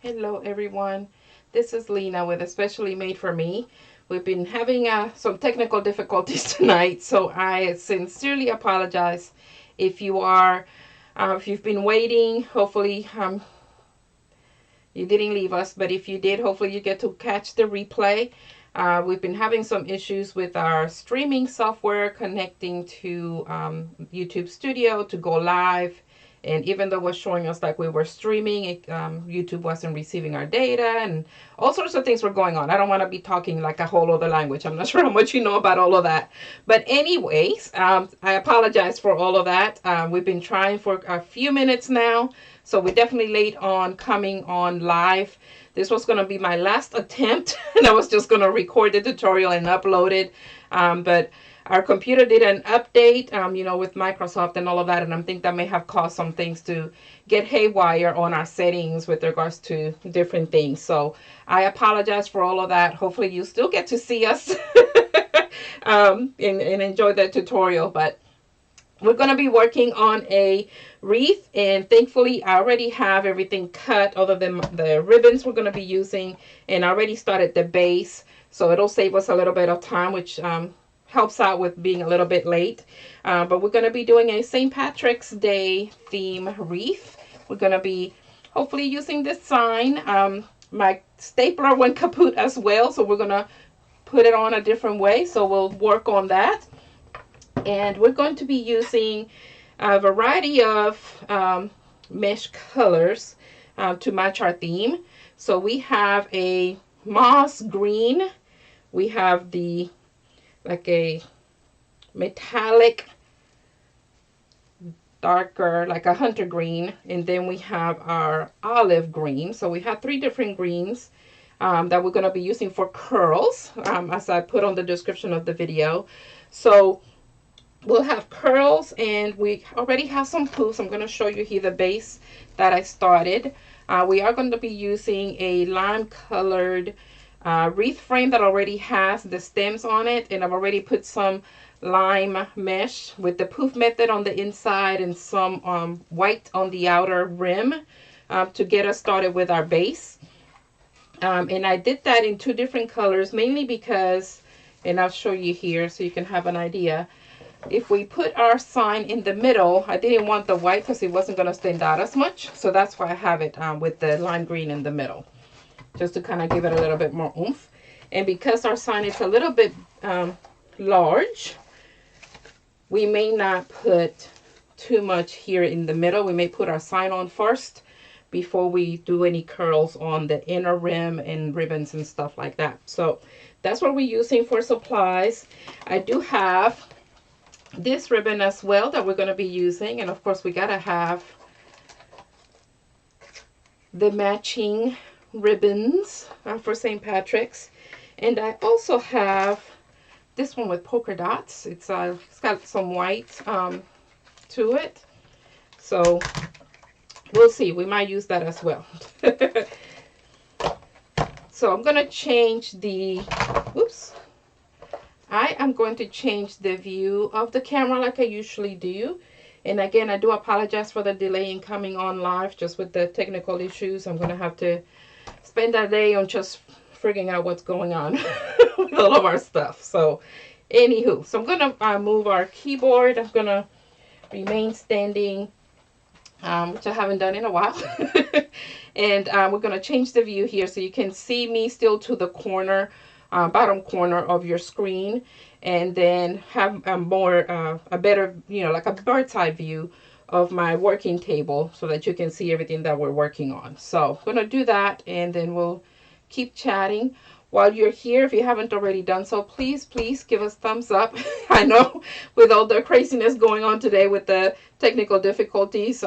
Hello everyone, this is Lena with Especially Made for Me. We've been having some technical difficulties tonight, so I sincerely apologize if if you've been waiting. Hopefully you didn't leave us, but if you did, hopefully you get to catch the replay. We've been having some issues with our streaming software connecting to YouTube Studio to go live. And even though it was showing us like we were streaming, YouTube wasn't receiving our data and all sorts of things were going on. I don't want to be talking like a whole other language. I'm not sure how much you know about all of that. But anyways, I apologize for all of that. We've been trying for a few minutes now. So we're definitely late on coming on live. This was going to be my last attempt. And I was just going to record the tutorial and upload it. But our computer did an update, with Microsoft and all of that, and I think that may have caused some things to get haywire on our settings with regards to different things. So I apologize for all of that. Hopefully you still get to see us and enjoy the tutorial. But we're going to be working on a wreath, and thankfully I already have everything cut other than the ribbons we're going to be using, and I already started the base, so it'll save us a little bit of time, which helps out with being a little bit late. But we're going to be doing a St. Patrick's Day theme wreath. We're going to be hopefully using this sign. My stapler went kaput as well, so we're going to put it on a different way. So we'll work on that. And we're going to be using a variety of mesh colors to match our theme. So we have a moss green. We have the like a metallic darker, like a hunter green, and then we have our olive green. So we have 3 different greens that we're going to be using for curls, as I put on the description of the video. So we'll have curls, and we already have some poofs. I'm going to show you here the base that I started. We are going to be using a lime colored wreath frame that already has the stems on it, and I've already put some lime mesh with the poof method on the inside and some white on the outer rim to get us started with our base. And I did that in 2 different colors, mainly because, and I'll show you here so you can have an idea, if we put our sign in the middle, I didn't want the white because it wasn't going to stand out as much, so that's why I have it with the lime green in the middle, just to kind of give it a little bit more oomph. And because our sign is a little bit large, we may not put too much here in the middle. We may put our sign on first before we do any curls on the inner rim and ribbons and stuff like that. So that's what we're using for supplies. I do have this ribbon as well that we're going to be using, and of course we gotta have the matching ribbons for St. Patrick's. And I also have this one with polka dots. It's got some white to it, so we'll see, we might use that as well. So I'm gonna change the I am going to change the view of the camera like I usually do. And again, I do apologize for the delay in coming on live, just with the technical issues. I'm going to have to spend a day on just figuring out what's going on with all of our stuff. So anywho, so I'm going to move our keyboard. I'm going to remain standing, which I haven't done in a while. And we're going to change the view here so you can see me still to the corner, bottom corner of your screen, and then have a better, like a bird's eye view of my working table so that you can see everything that we're working on. So I'm going to do that, and then we'll keep chatting. While you're here, if you haven't already done so, please give us thumbs up. I know with all the craziness going on today with the technical difficulties,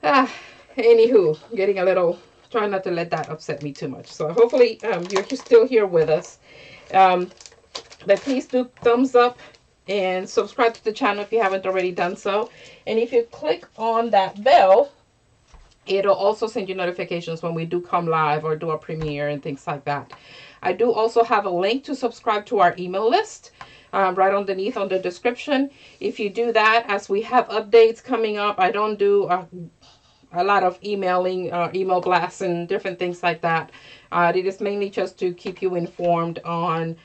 anywho, getting a little, try not to let that upset me too much. So hopefully you're still here with us. But please do thumbs up and subscribe to the channel if you haven't already done so. And if you click on that bell, it'll also send you notifications when we do come live or do a premiere and things like that. I do also have a link to subscribe to our email list right underneath on the description. If you do that, as we have updates coming up, I don't do a lot of emailing, email blasts and different things like that. It is mainly just to keep you informed on,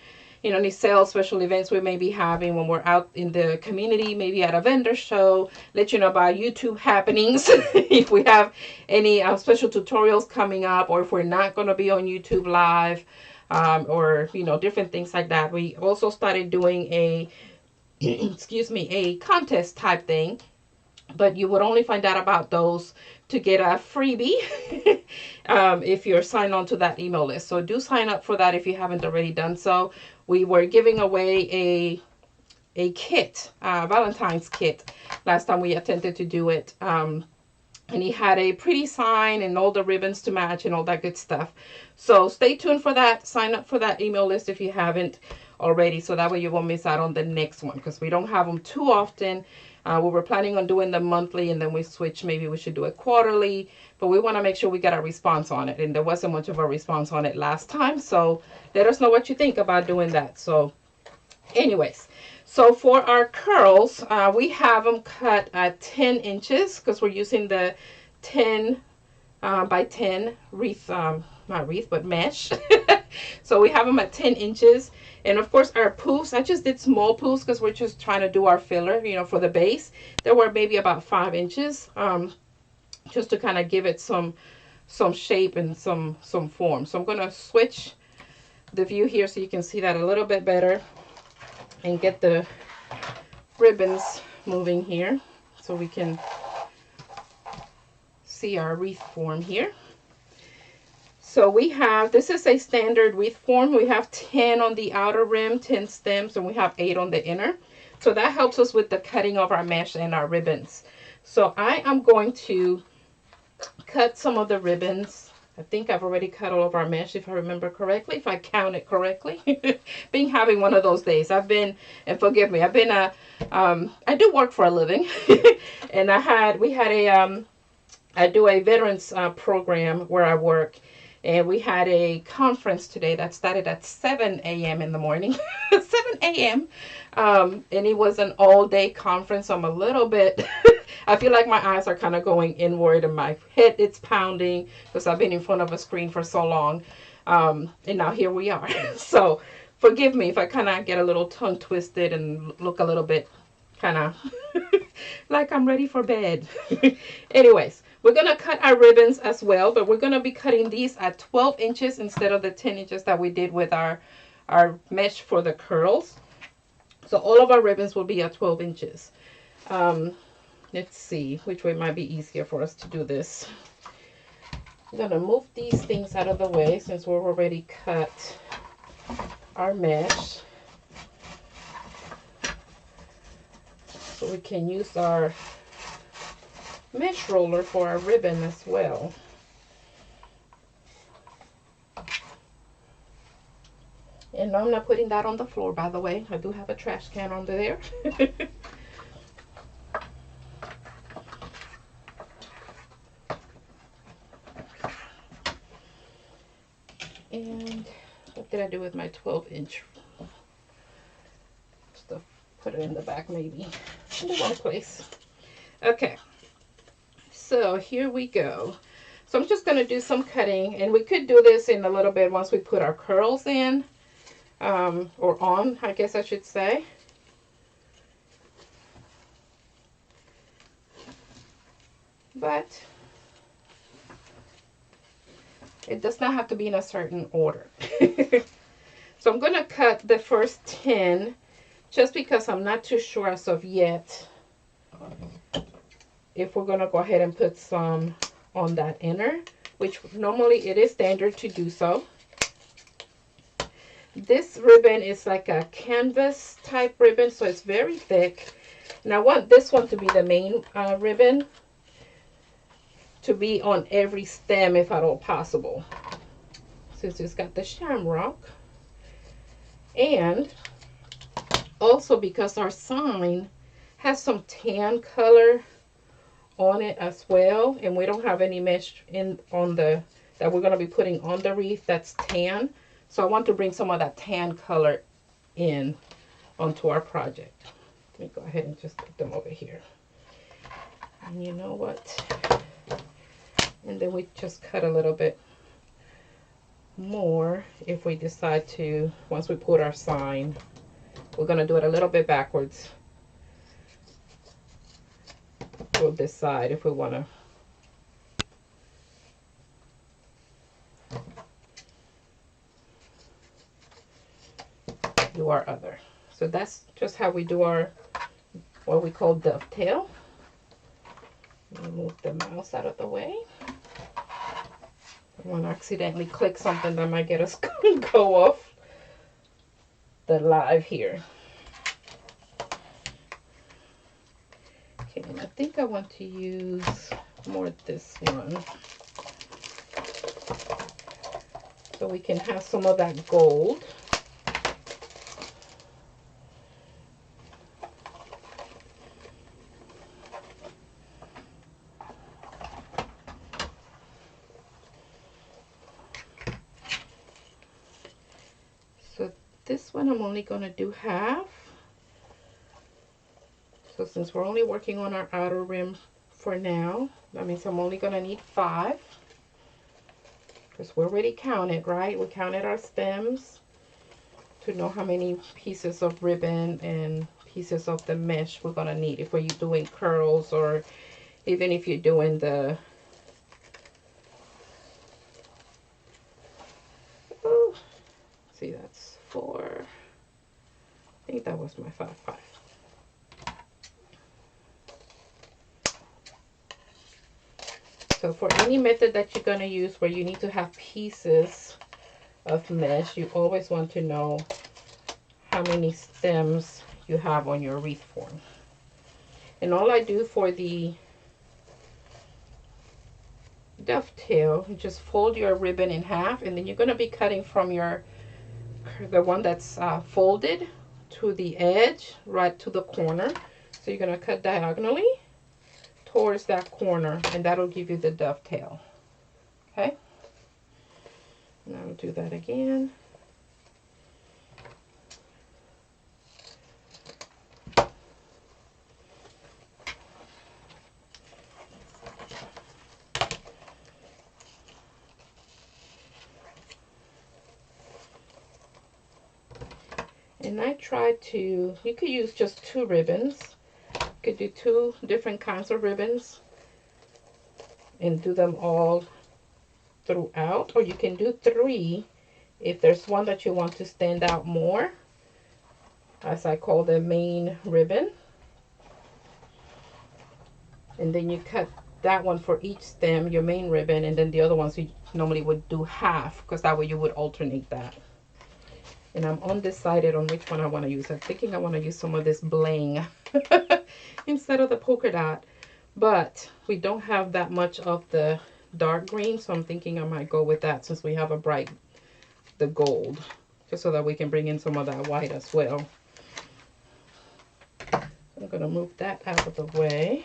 you know, any sales, special events we may be having when we're out in the community, maybe at a vendor show, let you know about YouTube happenings, if we have any special tutorials coming up, or if we're not going to be on YouTube live, or, you know, different things like that. We also started doing a, excuse me, a contest type thing, but you would only find out about those to get a freebie if you're signed on to that email list. So do sign up for that if you haven't already done so. We were giving away a kit, Valentine's kit, last time we attempted to do it. And he had a pretty sign and all the ribbons to match and all that good stuff. So stay tuned for that. Sign up for that email list if you haven't already, so that way you won't miss out on the next one, because we don't have them too often. We were planning on doing them monthly, and then we switched. Maybe we should do it quarterly, but we want to make sure we get a response on it. And there wasn't much of a response on it last time, so let us know what you think about doing that. So anyways, so for our curls, we have them cut at 10 inches because we're using the 10 by 10 wreath, not wreath, but mesh. So we have them at 10 inches. And of course our poofs, I just did small poofs because we're just trying to do our filler, you know, for the base. They were maybe about 5 inches, just to kind of give it some shape and some form. So I'm going to switch the view here so you can see that a little bit better and get the ribbons moving here so we can see our wreath form here. So we have, this is a standard wreath form. We have 10 on the outer rim, 10 stems, and we have 8 on the inner. So that helps us with the cutting of our mesh and our ribbons. So I am going to cut some of the ribbons. I think I've already cut all of our mesh, if I remember correctly, if I count it correctly. Being having one of those days. I've been, and forgive me, I've been I do work for a living. And I do a veterans program where I work. And we had a conference today that started at 7 a.m. in the morning. 7 a.m. And it was an all-day conference. So I'm a little bit, I feel like my eyes are kind of going inward and my head, it's pounding because I've been in front of a screen for so long. And now here we are. So forgive me if I kind of get a little tongue twisted and look a little bit kind of like I'm ready for bed. Anyways. We're going to cut our ribbons as well, but we're going to be cutting these at 12 inches instead of the 10 inches that we did with our mesh for the curls. So all of our ribbons will be at 12 inches. Let's see which way might be easier for us to do this. I'm going to move these things out of the way since we've already cut our mesh. So we can use our mesh roller for our ribbon as well. And I'm not putting that on the floor, by the way. I do have a trash can under there. And what did I do with my 12-inch? Just to put it in the back, maybe in the wrong place. Okay. So here we go. So I'm just going to do some cutting, and we could do this in a little bit once we put our curls in, or on, I guess I should say. But it does not have to be in a certain order. So I'm going to cut the first 10 just because I'm not too sure as of yet if we're going to go ahead and put some on that inner, which normally it is standard to do so. This ribbon is like a canvas type ribbon, so it's very thick. And I want this one to be the main ribbon, to be on every stem if at all possible, since it's got the shamrock. And also because our sign has some tan color on it as well, and we don't have any mesh on the that we're going to be putting on the wreath that's tan, so I want to bring some of that tan color in onto our project. Let me go ahead and just put them over here. And you know what, And then we just cut a little bit more if we decide to, once we put our sign. We're going to do it a little bit backwards. We'll decide if we want to do our other. So that's just how we do our, what we call dovetail. Move the mouse out of the way. I want to accidentally click something that might get us go off the live here. Okay, and I think I want to use more of this one, so we can have some of that gold. So this one I'm only going to do half. So since we're only working on our outer rim for now, that means I'm only going to need 5. Because we already counted, right? We counted our stems to know how many pieces of ribbon and pieces of the mesh we're going to need if we're doing curls, or even if you're doing the, oh, see, that's 4. I think that was my 5. So for any method that you're going to use where you need to have pieces of mesh, you always want to know how many stems you have on your wreath form. And all I do for the dovetail, you just fold your ribbon in half, and then you're going to be cutting from the one that's folded to the edge, right to the corner. So you're going to cut diagonally towards that corner, and that'll give you the dovetail. Okay, and I'll do that again. And I try to, you could use just 2 ribbons. You could do 2 different kinds of ribbons and do them all throughout, or you can do 3 if there's one that you want to stand out more, as I call the main ribbon. And then you cut that one for each stem, your main ribbon, and then the other ones you normally would do half, because that way you would alternate that. And I'm undecided on which one I want to use. I'm thinking I want to use some of this bling instead of the polka dot. But we don't have that much of the dark green, so I'm thinking I might go with that since we have the gold. Just so that we can bring in some of that white as well. I'm going to move that out of the way.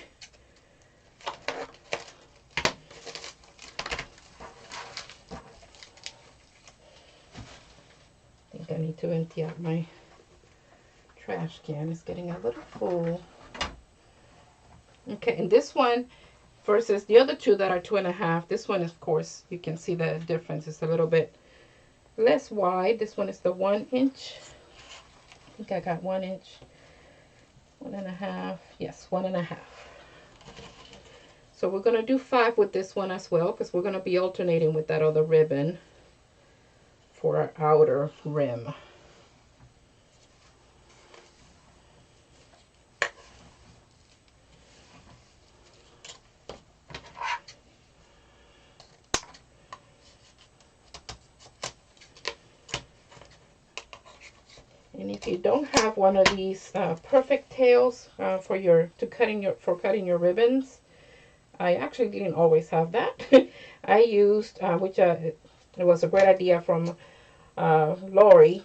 I need to empty out my trash can. It's getting a little full. Okay, and this one versus the other 2 that are 2.5, this one, of course, you can see the difference. It's a little bit less wide. This one is the 1 inch. I think I got 1 inch, 1.5. Yes, 1.5. So we're going to do 5 with this one as well, because we're going to be alternating with that other ribbon for our outer rim. And if you don't have one of these perfect tails for cutting your ribbons, I actually didn't always have that. I used which it was a great idea from Lori.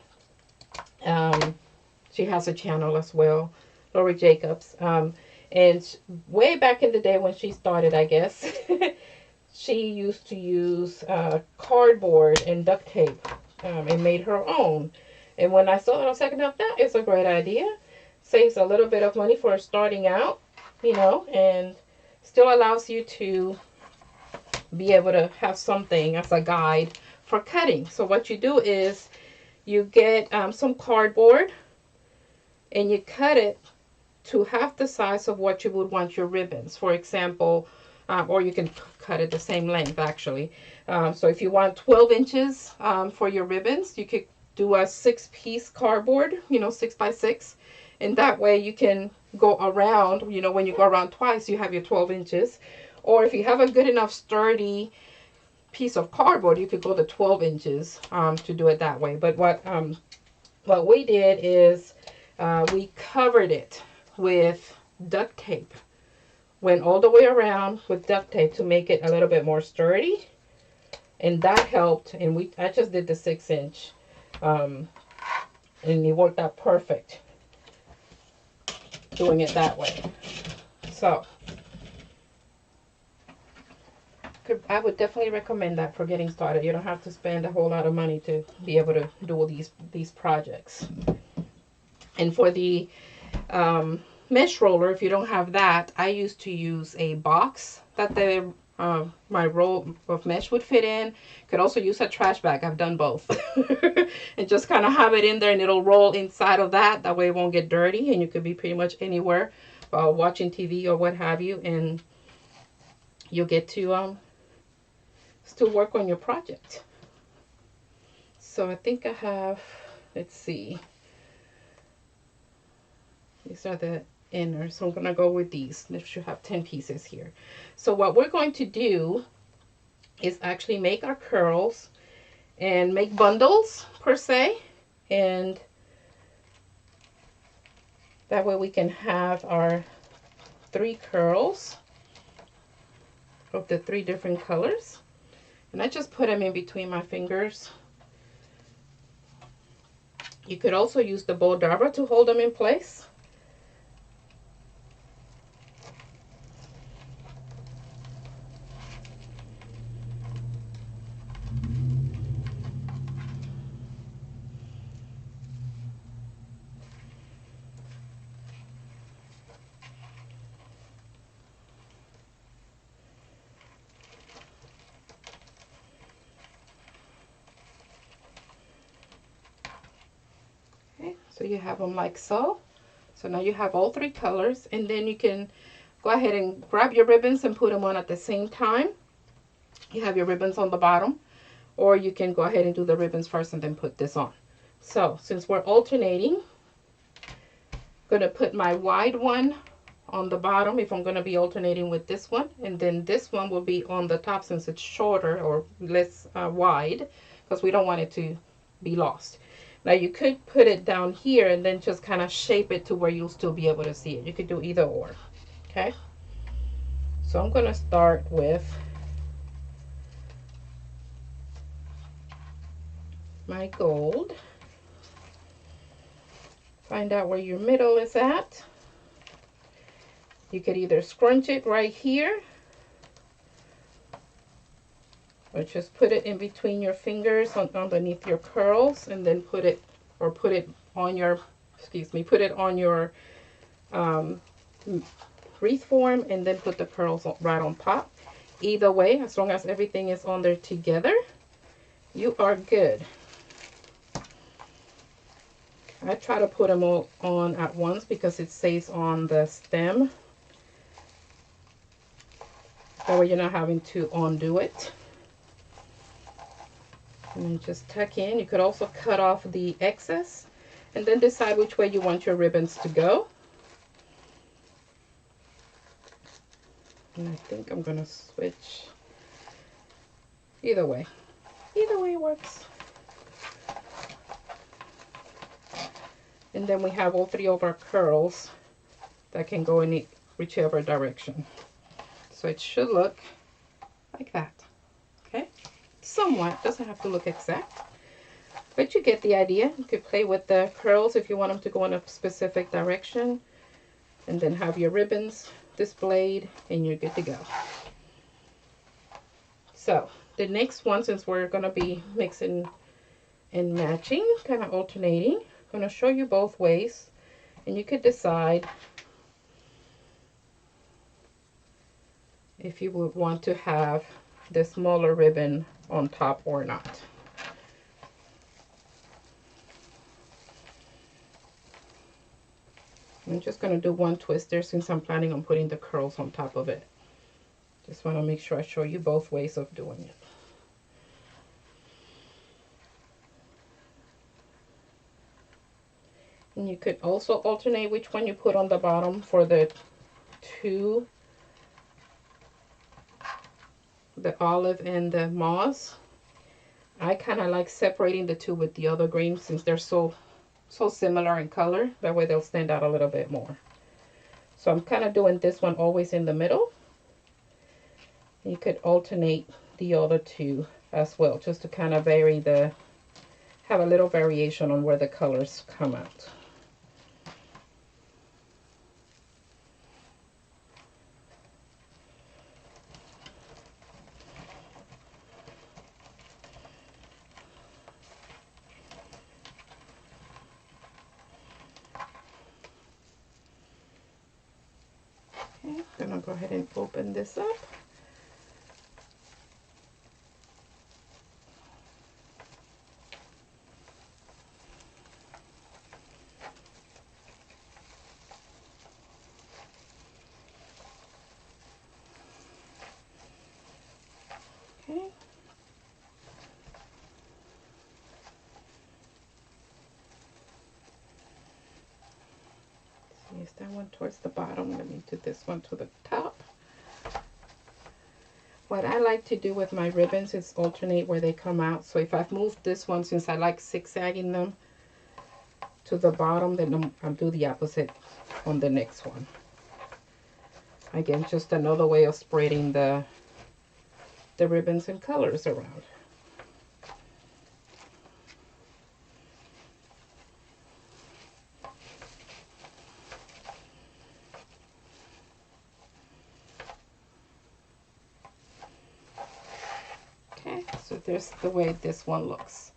She has a channel as well, Lori Jacobs. And way back in the day when she started, I guess, she used to use cardboard and duct tape and made her own. And when I saw it, I was like, no, that is a great idea. Saves a little bit of money for starting out, you know, and still allows you to be able to have something as a guide for cutting. So what you do is you get some cardboard and you cut it to half the size of what you would want your ribbons. For example, or you can cut it the same length actually. So if you want 12 inches for your ribbons, you could do a 6-piece cardboard, 6x6. And that way you can go around, when you go around twice, you have your 12 inches. Or if you have a good enough sturdy piece of cardboard, you could go to 12 inches to do it that way. But what we did is we covered it with duct tape. Went all the way around with duct tape to make it a little bit more sturdy. And that helped. And I just did the 6-inch. And it worked out perfect doing it that way. So I would definitely recommend that for getting started. You don't have to spend a whole lot of money to be able to do all these projects. And for the mesh roller, if you don't have that, I used to use a box that my roll of mesh would fit in. Could also use a trash bag. I've done both. And just kind of have it in there and it'll roll inside of that. That way it won't get dirty and you could be pretty much anywhere while watching TV or what have you, and you'll get to still work on your project. So I think I have, let's see, these are the inners, so I'm going to go with these. This should have 10 pieces here. So what we're going to do is actually make our curls and make bundles per se, and that way we can have our 3 curls of the 3 different colors. And I just put them in between my fingers. You could also use the Bowdabra to hold them in place. So you have them like so. So now you have all 3 colors, and then you can go ahead and grab your ribbons and put them on at the same time. You have your ribbons on the bottom, or you can go ahead and do the ribbons first and then put this on. So since we're alternating, I'm going to put my wide one on the bottom if I'm going to be alternating with this one, and then this one will be on the top since it's shorter or less wide, because we don't want it to be lost. Now you could put it down here and then just kind of shape it to where you'll still be able to see it. You could do either or. Okay. So I'm going to start with my gold. Find out where your middle is at. You could either scrunch it right here, or just put it in between your fingers underneath your curls, and then put it on your, put it on your wreath form, and then put the curls right on top. Either way, as long as everything is on there together, you are good. I try to put them all on at once because it stays on the stem. That way you're not having to undo it. And just tuck in. You could also cut off the excess and then decide which way you want your ribbons to go. And I think I'm going to switch. Either way works. And then we have all 3 of our curls that can go in whichever direction. So it should look like that. Okay. Somewhat, doesn't have to look exact, but you get the idea. You could play with the curls if you want them to go in a specific direction, and then have your ribbons displayed, and you're good to go. So the next one, since we're going to be mixing and matching, kind of alternating, I'm going to show you both ways, and you could decide if you would want to have the smaller ribbon on top or not. I'm just going to do one twist there since I'm planning on putting the curls on top of it. Just want to make sure I show you both ways of doing it. And you could also alternate which one you put on the bottom for the two, the olive and the moss. I kind of like separating the two with the other green since they're so similar in color. That way they'll stand out a little bit more. So I'm kind of doing this one always in the middle. You could alternate the other two as well, just to kind of vary have a little variation on where the colors come out. Okay, I'm gonna go ahead and open this up. Okay. Use that one towards the bottom. Let me do this one to the top. What I like to do with my ribbons is alternate where they come out. So if I've moved this one, since I like zigzagging them to the bottom, then I'll do the opposite on the next one. Again, just another way of spreading the ribbons and colors around. Okay, so there's the way this one looks.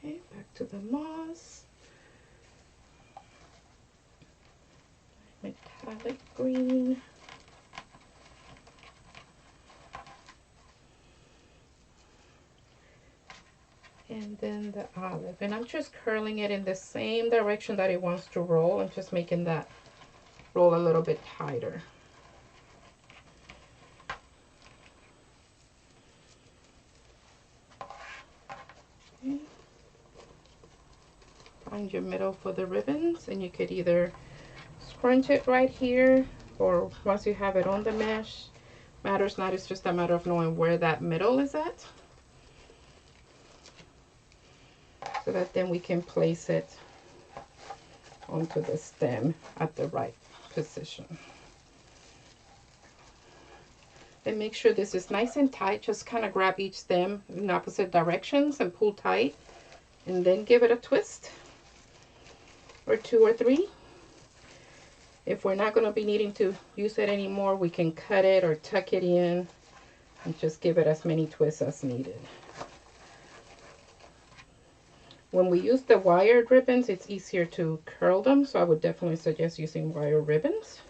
Okay, back to the moss. Metallic green. And then the olive. And I'm just curling it in the same direction that it wants to roll. I'm just making that roll a little bit tighter. Okay. Find your middle for the ribbons, and you could either scrunch it right here, or once you have it on the mesh, matters not, it's just a matter of knowing where that middle is at, so that then we can place it onto the stem at the right position. And make sure this is nice and tight. Just kind of grab each stem in opposite directions and pull tight, and then give it a twist or two or three. If we're not going to be needing to use it anymore, we can cut it or tuck it in and just give it as many twists as needed. When we use the wired ribbons, it's easier to curl them, so I would definitely suggest using wire ribbons.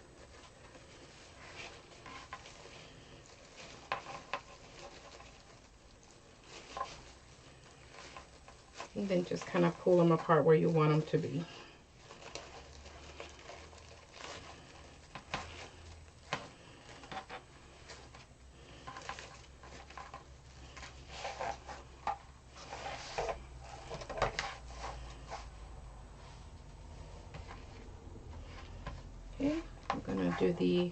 And then just kind of pull them apart where you want them to be. Okay, I'm gonna do the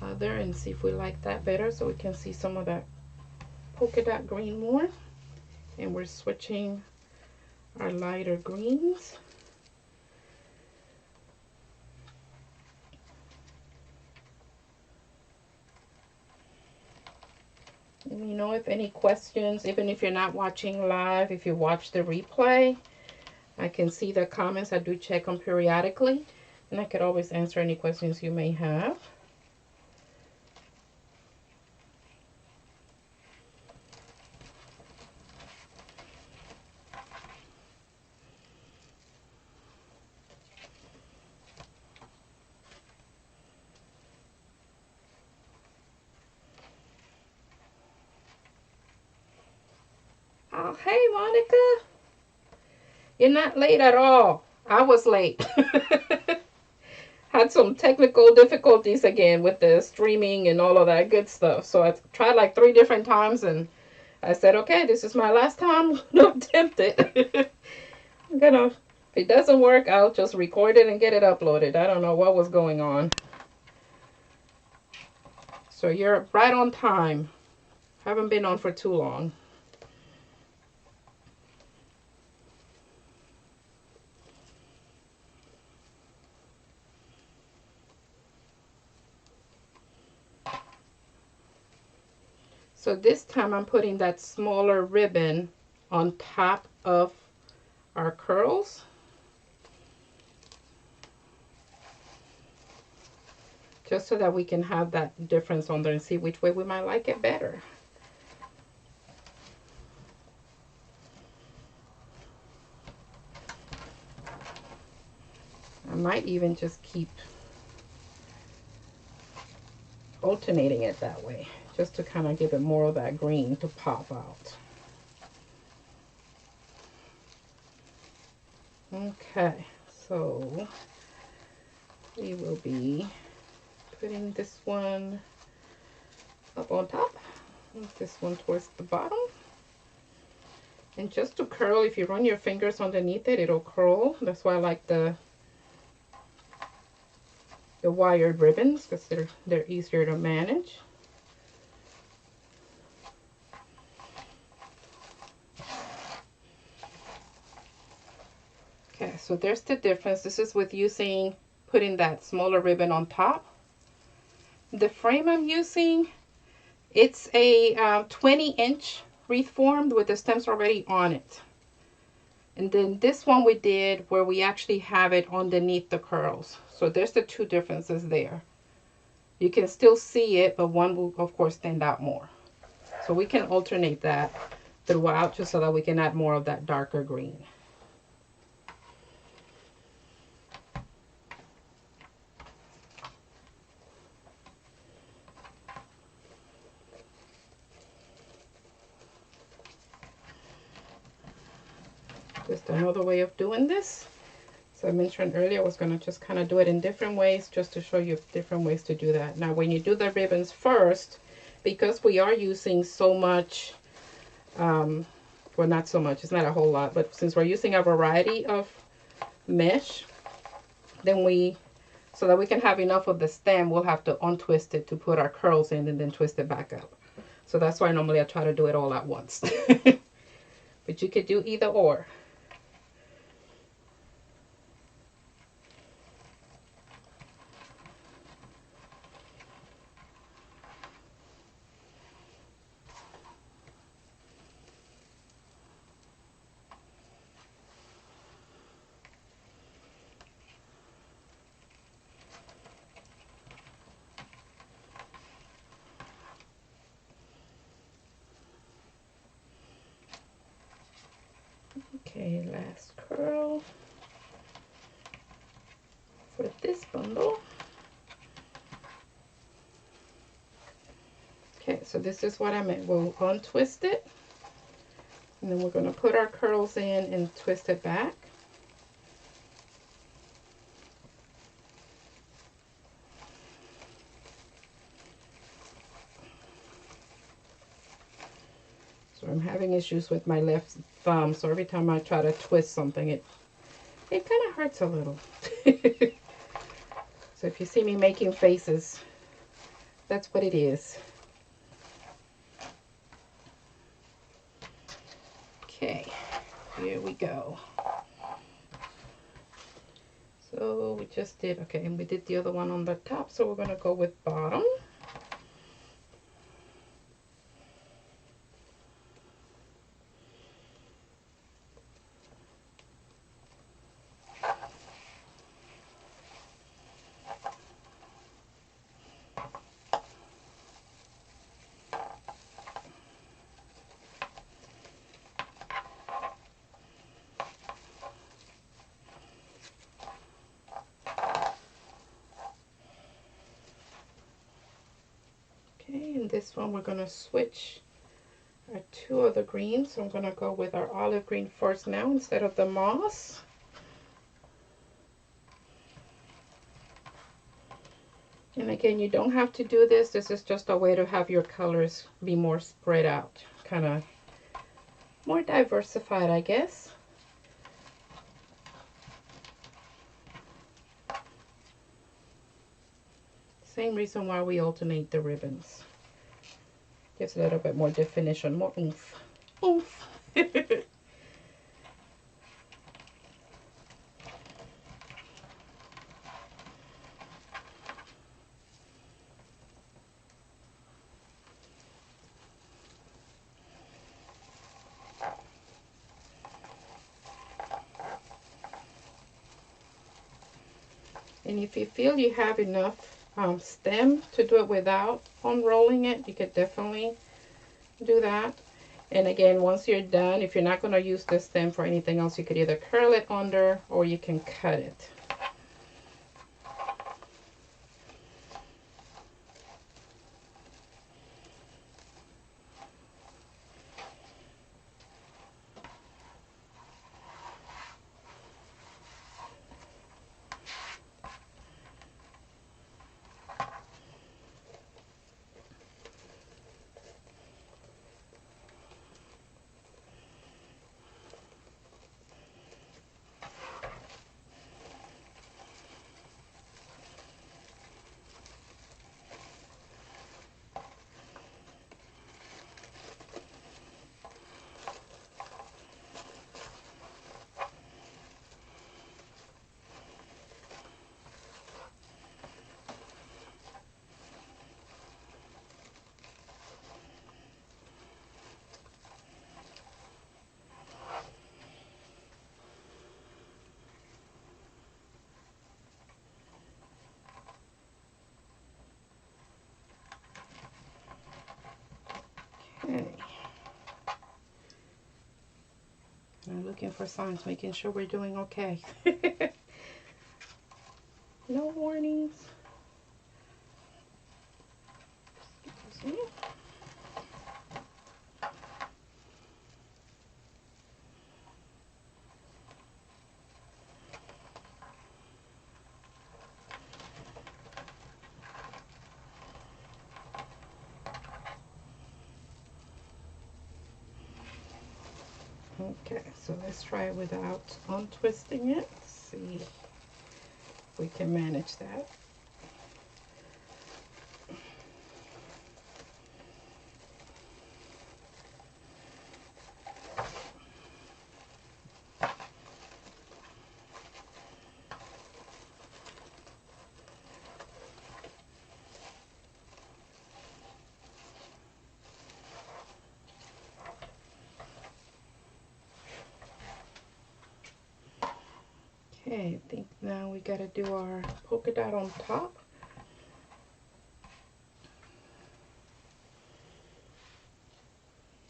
other and see if we like that better, so we can see some of that polka dot green more. And we're switching our lighter greens. Let me know if any questions, even if you're not watching live, if you watch the replay. I can see the comments. I do check them periodically, and I could always answer any questions you may have. Oh, hey, Monica. You're not late at all. I was late. Had some technical difficulties again with the streaming and all of that good stuff. So I tried like 3 different times, and I said, okay, this is my last time to attempt it. I'm gonna, if it doesn't work, I'll just record it and get it uploaded. I don't know what was going on. So you're right on time. Haven't been on for too long. So this time I'm putting that smaller ribbon on top of our curls. Just so that we can have that difference on there and see which way we might like it better. I might even just keep alternating it that way, just to kind of give it more of that green to pop out. Okay, so we will be putting this one up on top, and this one towards the bottom. And just to curl, if you run your fingers underneath it, it'll curl. That's why I like the wired ribbons, because they're easier to manage. Okay, so there's the difference. This is with putting that smaller ribbon on top. The frame I'm using, it's a 20-inch wreath formed with the stems already on it. And then this one we did where we actually have it underneath the curls. So there's the 2 differences there. You can still see it, but one will of course stand out more. So we can alternate that throughout just so that we can add more of that darker green. Just another way of doing this. So I mentioned earlier I was going to just kind of do it in different ways just to show you different ways to do that. Now when you do the ribbons first, because we are using so much, well not so much, it's not a whole lot, but since we're using a variety of mesh, then so that we can have enough of the stem, we'll have to untwist it to put our curls in and then twist it back up. So that's why normally I try to do it all at once. But you could do either or. Okay, last curl for this bundle. Okay, so this is what I meant. We'll untwist it, and then we're going to put our curls in and twist it back. So I'm having issues with my left thumb, so every time I try to twist something, it kind of hurts a little. So if you see me making faces, that's what it is. Okay, here we go. So we just did, okay, and we did the other one on the top, so we're going to go with bottom. Okay, and this one we're going to switch our two other greens. So I'm going to go with our olive green first now instead of the moss. And again, you don't have to do this. This is just a way to have your colors be more spread out, kind of more diversified, I guess. Same reason why we alternate the ribbons. Gives a little bit more definition, more oomph. Oomph. And if you feel you have enough stem to do it without unrolling it, you could definitely do that. And again, once you're done, if you're not going to use the stem for anything else, you could either curl it under or you can cut it. Okay. I'm looking for signs, making sure we're doing okay. No warnings. See? Okay, so let's try it without untwisting it. See if we can manage that. Okay, I think now we gotta do our polka dot on top.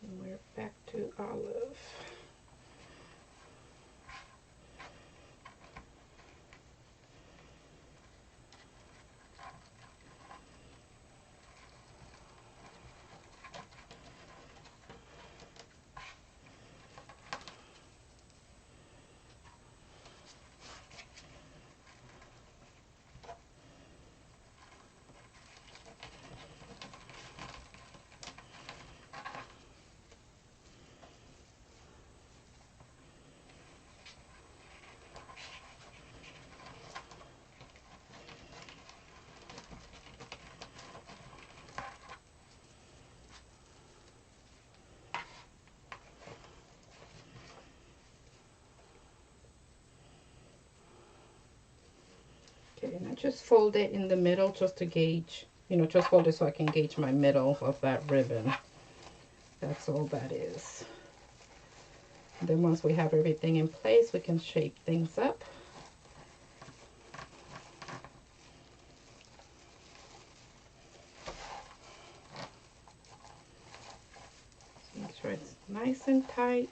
And we're back to olive. Okay, and I just fold it in the middle just to gauge, just fold it so I can gauge my middle of that ribbon. That's all that is. And then once we have everything in place, we can shape things up. Make sure it's nice and tight.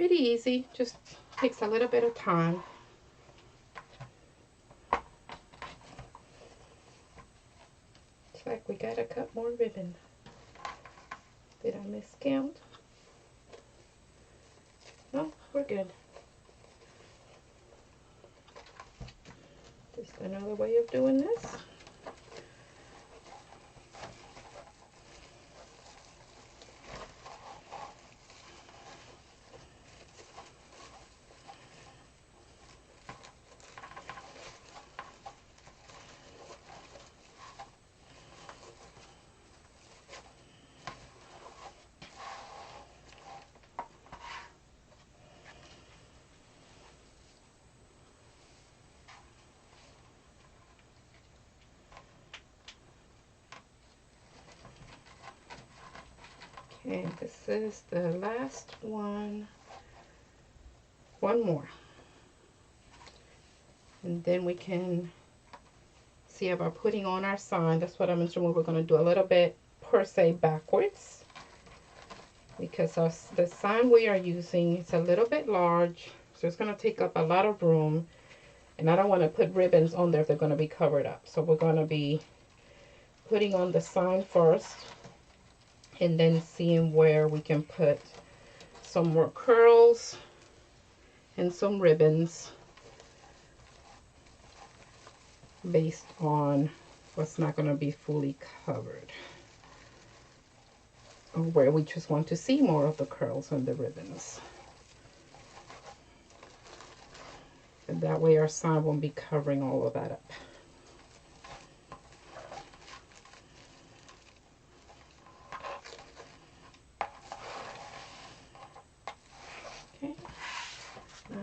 pretty easy, just takes a little bit of time. It's like we gotta cut more ribbon. Did I miscount? No, we're good. Just another way of doing this. Okay, this is the last one. One more. And then we can see about putting on our sign. That's what I'm assuming we're going to do a little bit per se backwards. Because the sign we are using is a little bit large. So it's going to take up a lot of room. And I don't want to put ribbons on there if they're going to be covered up. So we're going to be putting on the sign first. And then seeing where we can put some more curls and some ribbons based on what's not going to be fully covered, or where we just want to see more of the curls and the ribbons. And that way our sign won't be covering all of that up.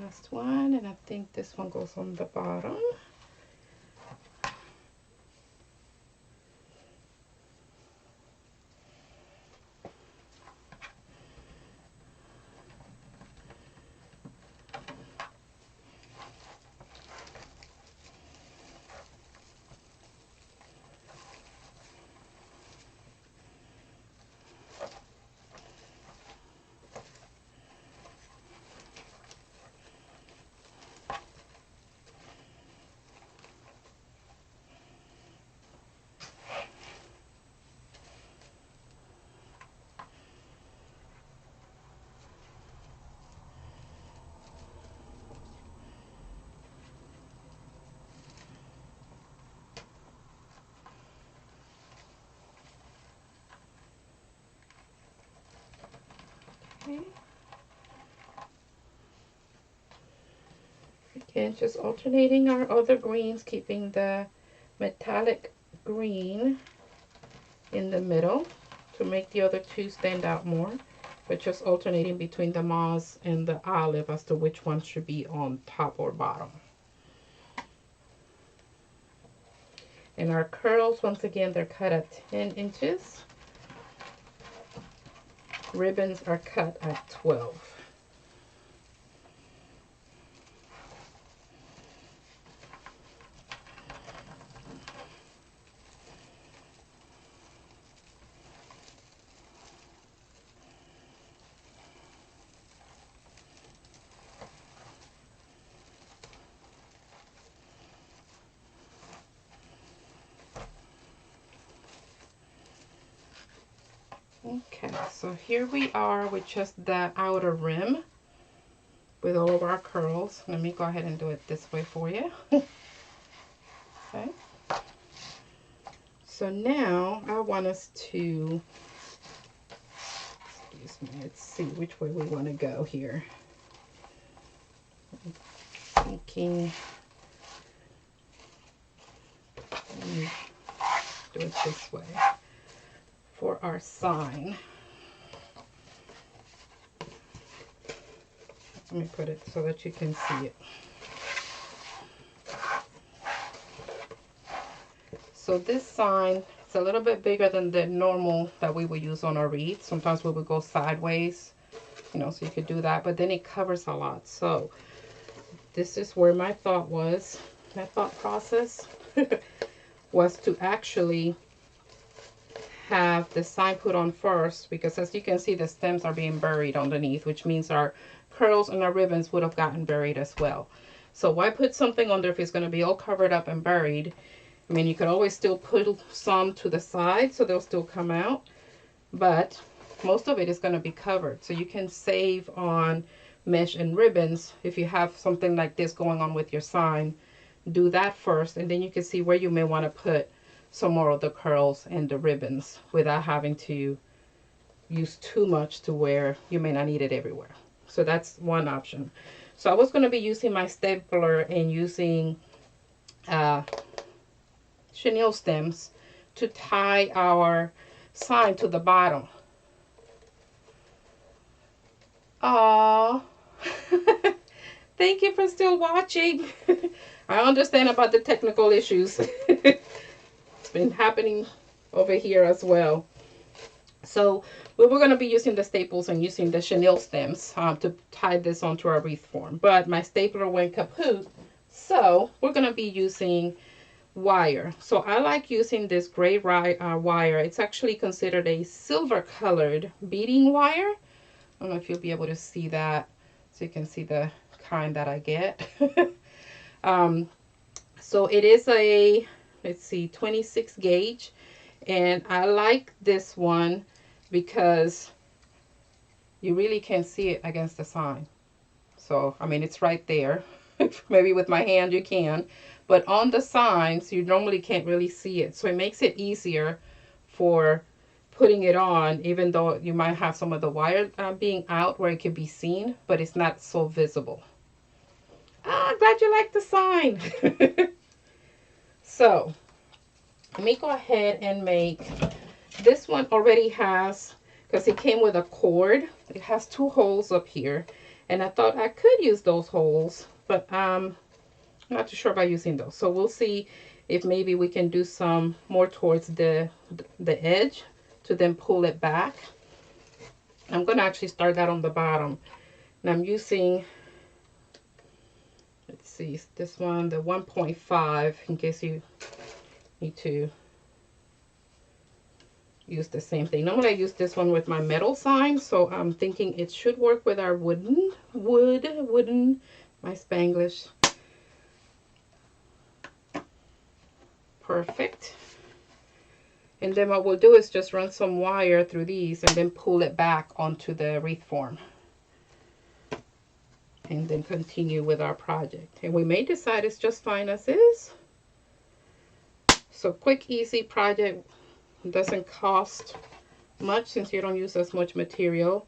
Last one, and I think this one goes on the bottom. Okay. Again, just alternating our other greens, keeping the metallic green in the middle to make the other two stand out more, but just alternating between the moss and the olive as to which one should be on top or bottom. And our curls, once again, they're cut at 10 inches. Ribbons are cut at 12. Okay, so here we are with just the outer rim with all of our curls. Let me go ahead and do it this way for you. Okay. So now I want us to, excuse me, let's see which way we want to go here. I'm thinking, let me do it this way. For our sign, let me put it so that you can see it. So this sign is a little bit bigger than the normal that we would use on our wreath. Sometimes we would go sideways, you know, so you could do that, but then it covers a lot. So this is where my thought was, my thought process was to actually have the sign put on first, because as you can see, the stems are being buried underneath, which means our curls and our ribbons would have gotten buried as well. So why put something under if it's going to be all covered up and buried? I mean, you could always still put some to the side so they'll still come out, but most of it is going to be covered. So you can save on mesh and ribbons. If you have something like this going on with your sign, do that first, and then you can see where you may want to put some more of the curls and the ribbons without having to use too much to where you may not need it everywhere. So that's one option. So I was going to be using my stapler and using chenille stems to tie our sign to the bottom. Aww. Thank you for still watching. I understand about the technical issues. It's been happening over here as well. So we were going to be using the staples and using the chenille stems to tie this onto our wreath form. But my stapler went kaput. So we're going to be using wire. So I like using this gray wire. It's actually considered a silver colored beading wire. I don't know if you'll be able to see that. So you can see the kind that I get. So it is a, let's see, 26 gauge. And I like this one because you really can't see it against the sign. So, I mean, it's right there. Maybe with my hand you can. But on the signs, you normally can't really see it. So it makes it easier for putting it on, even though you might have some of the wire being out where it can be seen, but it's not so visible. Ah, I'm glad you like the sign. So let me go ahead and make this one. Already has, because it came with a cord, it has 2 holes up here, and I thought I could use those holes, but I'm not too sure about using those. So we'll see if maybe we can do some more towards the edge to then pull it back. I'm going to actually start that on the bottom, and I'm using, let's see, this one, the 1.5, in case you need to use the same thing. Normally I use this one with my metal sign, so I'm thinking it should work with our wooden, my Spanglish. Perfect. And then what we'll do is just run some wire through these and then pull it back onto the wreath form. And then continue with our project. And we may decide it's just fine as is. So quick, easy project. It doesn't cost much since you don't use as much material.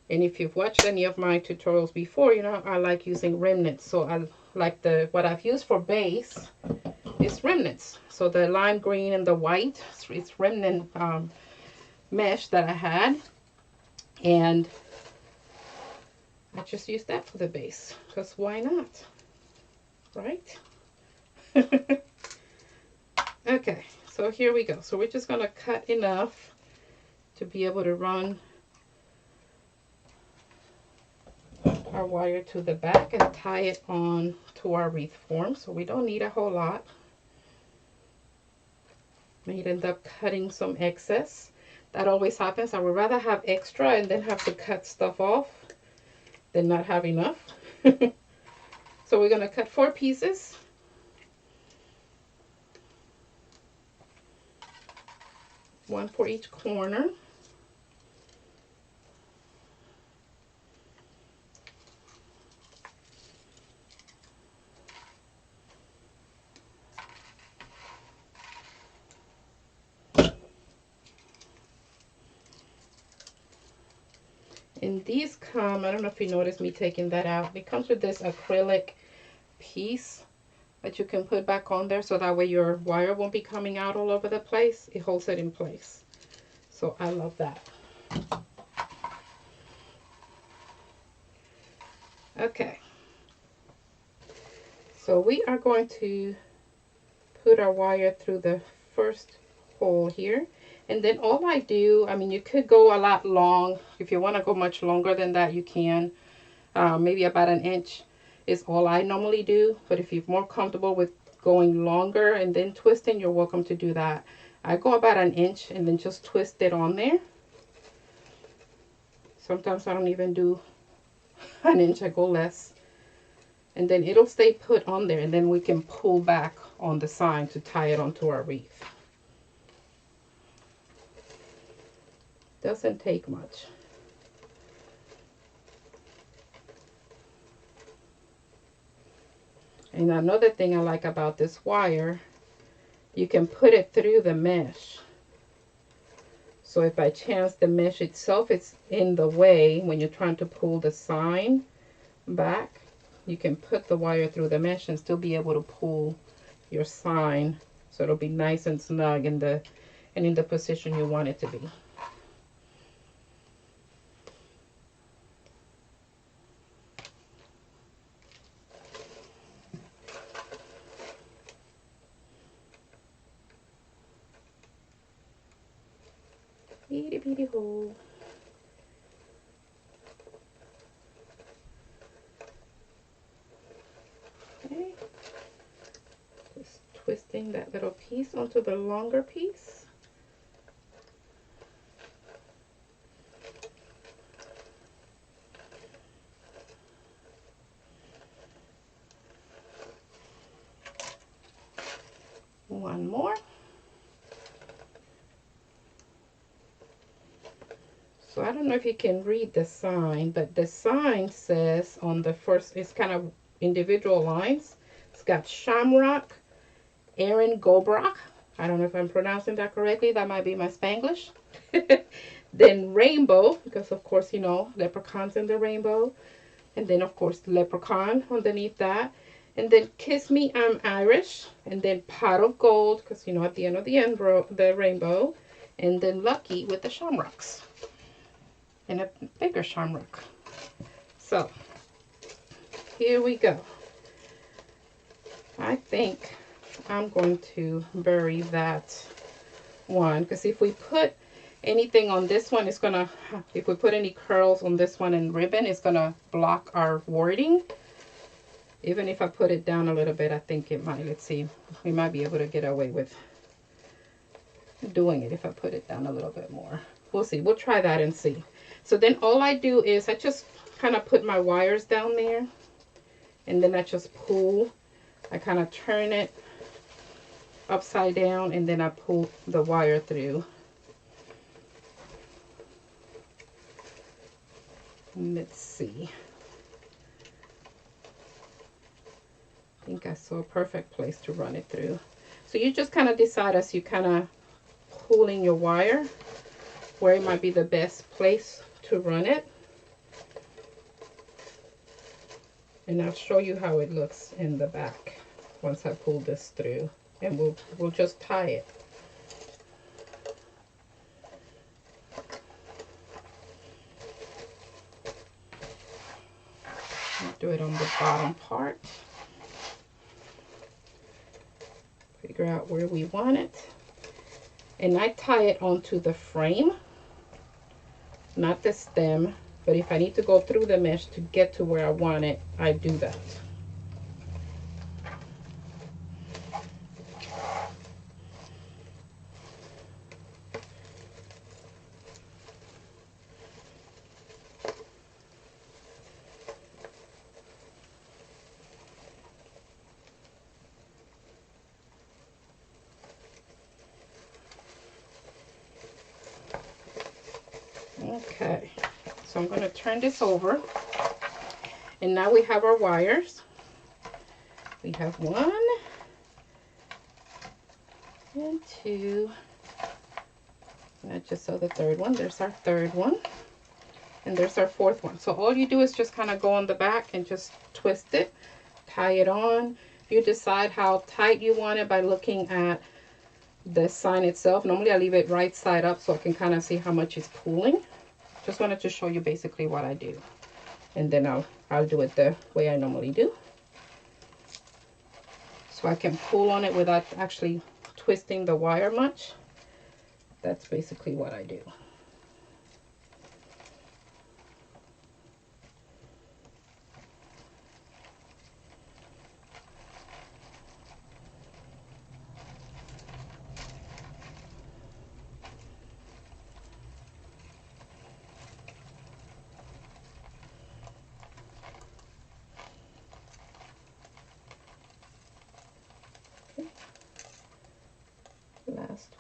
And if you've watched any of my tutorials before, you know I like using remnants. So I like what I've used for base is remnants. So the lime green and the white, it's remnant mesh that I had. And I just used that for the base, because why not, right? Okay, so here we go. So we're just going to cut enough to be able to run our wire to the back and tie it on to our wreath form. So we don't need a whole lot. May end up cutting some excess. That always happens. I would rather have extra and then have to cut stuff off than not have enough. So we're going to cut 4 pieces. One for each corner. And these come, I don't know if you noticed me taking that out. It comes with this acrylic piece that you can put back on there, so that way your wire won't be coming out all over the place. It holds it in place. So I love that. Okay. So we are going to put our wire through the first hole here. And then all I do, I mean, you could go a lot long. If you want to go much longer than that, you can. Maybe about 1 inch is all I normally do. But if you're more comfortable with going longer and then twisting, you're welcome to do that. I go about 1 inch and then just twist it on there. Sometimes I don't even do an inch, I go less. And then it'll stay put on there, and then we can pull back on the sign to tie it onto our wreath. Doesn't take much. And another thing I like about this wire, you can put it through the mesh. So if by chance the mesh itself is in the way when you're trying to pull the sign back, you can put the wire through the mesh and still be able to pull your sign, so it'll be nice and snug in the position you want it to be. Itty bitty hole. Okay. Just twisting that little piece onto the longer piece. One more. So I don't know if you can read the sign, but the sign says on the first, it's kind of individual lines. It's got Shamrock, Aaron Gobrock. I don't know if I'm pronouncing that correctly. That might be my Spanglish. Then Rainbow, because of course, you know, leprechauns in the rainbow. And then of course, Leprechaun underneath that. And then Kiss Me, I'm Irish. And then Pot of Gold, because you know, at the end of the rainbow. And then Lucky with the shamrocks. And a bigger shamrock. So here we go. I think I'm going to bury that one, because if we put anything on this one, it's gonna, if we put any curls on this one and ribbon, it's gonna block our wording. Even if I put it down a little bit, I think it might. Let's see, we might be able to get away with doing it if I put it down a little bit more. We'll see. We'll try that and see. So then all I do is I just kind of put my wires down there, and then I just pull. I kind of turn it upside down, and then I pull the wire through. Let's see. I think I saw a perfect place to run it through. So you just kind of decide as you kind of pulling your wire where it might be the best place to run it. And I'll show you how it looks in the back once I pull this through, and we'll just tie it. I'll do it on the bottom part. Figure out where we want it. And I tie it onto the frame, not the stem, but if I need to go through the mesh to get to where I want it, I do that. Okay, so I'm going to turn this over, and now we have our wires. We have 1 and 2, and I just saw the third one. There's our third one, and there's our fourth one. So all you do is just kind of go on the back and just twist it, tie it on. You decide how tight you want it by looking at the sign itself. Normally I leave it right side up so I can kind of see how much it's pulling. Just wanted to show you basically what I do, and then I'll do it the way I normally do, so I can pull on it without actually twisting the wire much. That's basically what I do.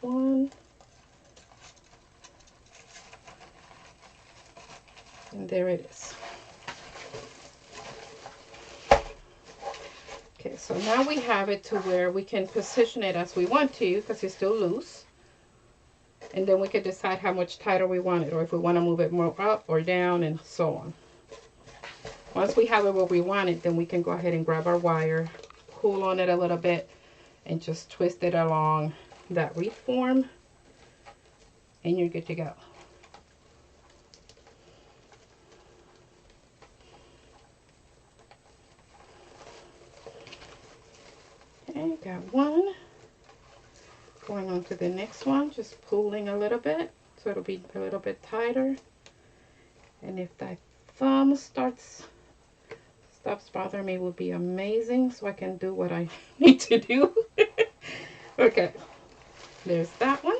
one. And there it is. Okay, so now we have it to where we can position it as we want to, because it's still loose. And then we can decide how much tighter we want it, or if we want to move it more up or down, and so on. Once we have it where we want it, then we can go ahead and grab our wire, pull on it a little bit, and just twist it along that wreath form, and you're good to go. Okay, got one. Going on to the next one, just pulling a little bit so it'll be a little bit tighter. And if that thumb stops bothering me, would be amazing, so I can do what I need to do. Okay, there's that one.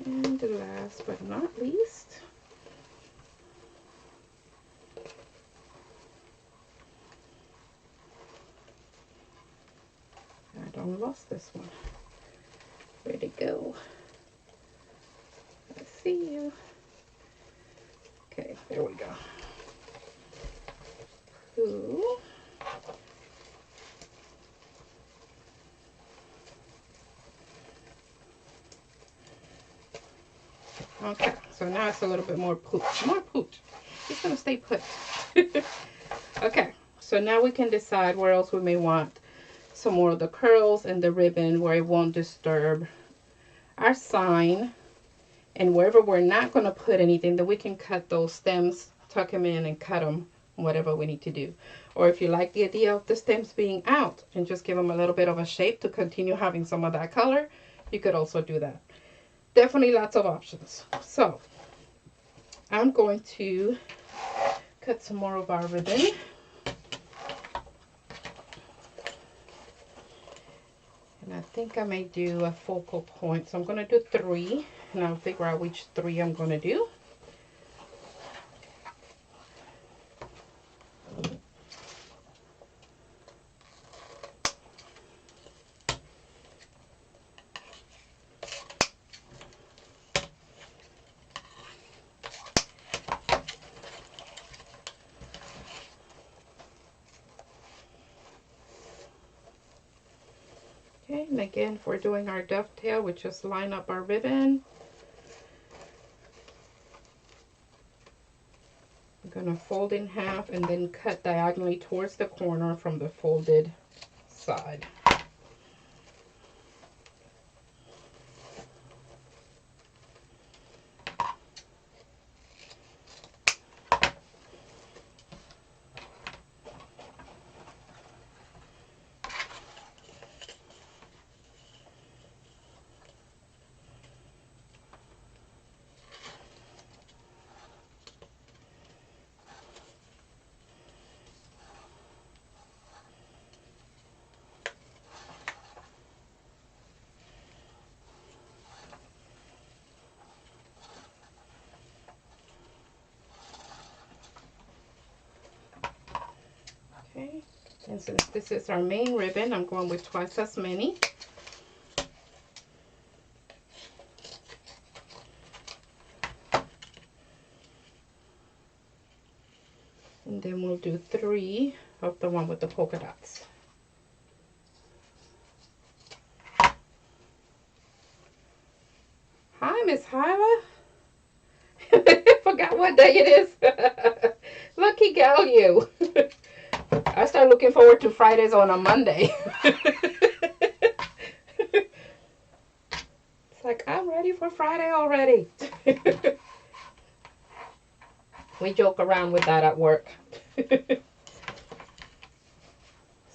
And the last but not least, I don't lost this one. Where'd it go? I see you. Okay, there we go. Ooh. Okay, so now it's a little bit more pooch. More pooch. It's gonna stay put. Okay, so now we can decide where else we may want some more of the curls and the ribbon where it won't disturb our sign. And wherever we're not gonna put anything, then we can cut those stems, tuck them in and cut them, whatever we need to do. Or if you like the idea of the stems being out and just give them a little bit of a shape to continue having some of that color, you could also do that. Definitely lots of options. So I'm going to cut some more of our ribbon. And I think I may do a focal point. So I'm going to do 3, and I'll figure out which 3 I'm going to do. Okay, and again, if we're doing our dovetail, we just line up our ribbon. I'm going to fold in half and then cut diagonally towards the corner from the folded side. Okay, and since this is our main ribbon, I'm going with twice as many. And then we'll do 3 of the one with the polka dots. Hi, Miss Hyla. Forgot what day it is. Lucky gal, you. I start looking forward to Fridays on a Monday. It's like, I'm ready for Friday already. We joke around with that at work. Is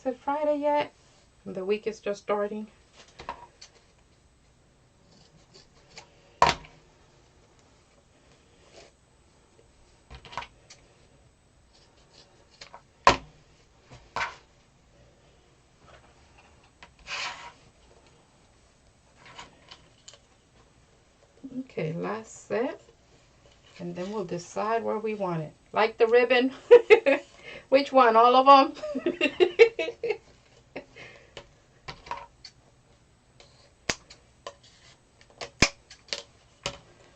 it Friday yet? The week is just starting. Okay, last set. And then we'll decide where we want it. Like the ribbon? Which one? All of them?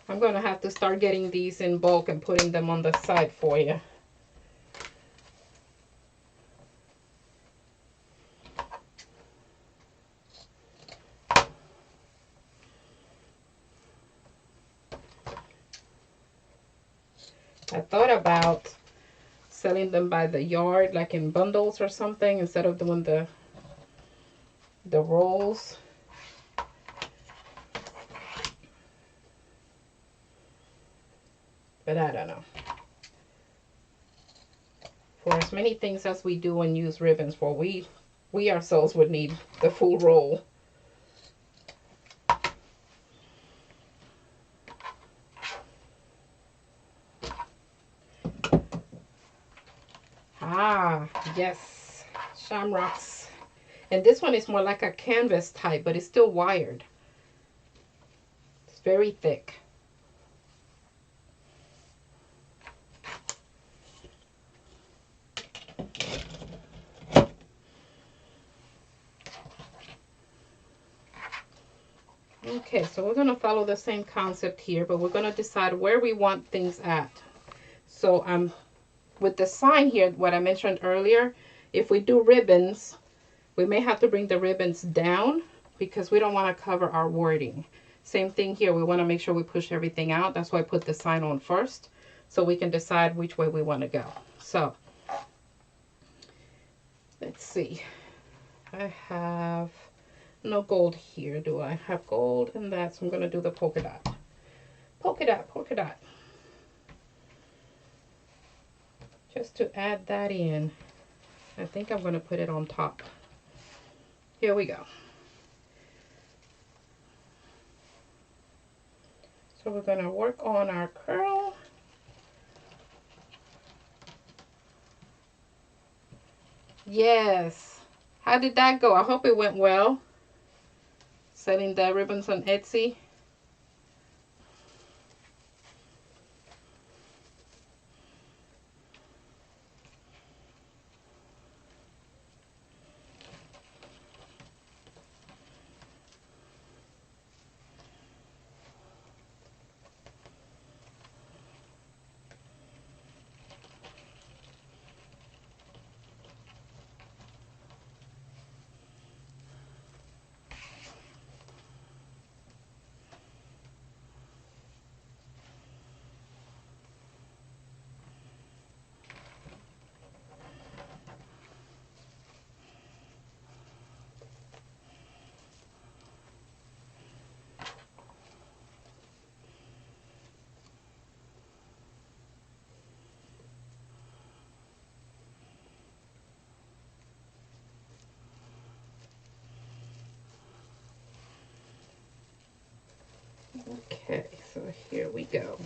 I'm going to have to start getting these in bulk and putting them on the side for you. I thought about selling them by the yard, like in bundles or something, instead of doing the rolls. But I don't know. For as many things as we do and use ribbons for, we ourselves would need the full roll. Ah, yes, shamrocks. And this one is more like a canvas type, but it's still wired. It's very thick. Okay, so we're going to follow the same concept here, but we're going to decide where we want things at. So with the sign here, what I mentioned earlier, if we do ribbons, we may have to bring the ribbons down because we don't want to cover our wording. Same thing here, we want to make sure we push everything out. That's why I put the sign on first, so we can decide which way we want to go. So, let's see. I have no gold here, do I? Have gold in that, so I'm going to do the polka dot. Polka dot, polka dot. Just to add that in. I think I'm going to put it on top. Here we go. So we're going to work on our curl. Yes. How did that go? I hope it went well. Selling the ribbons on Etsy. Okay, so here we go.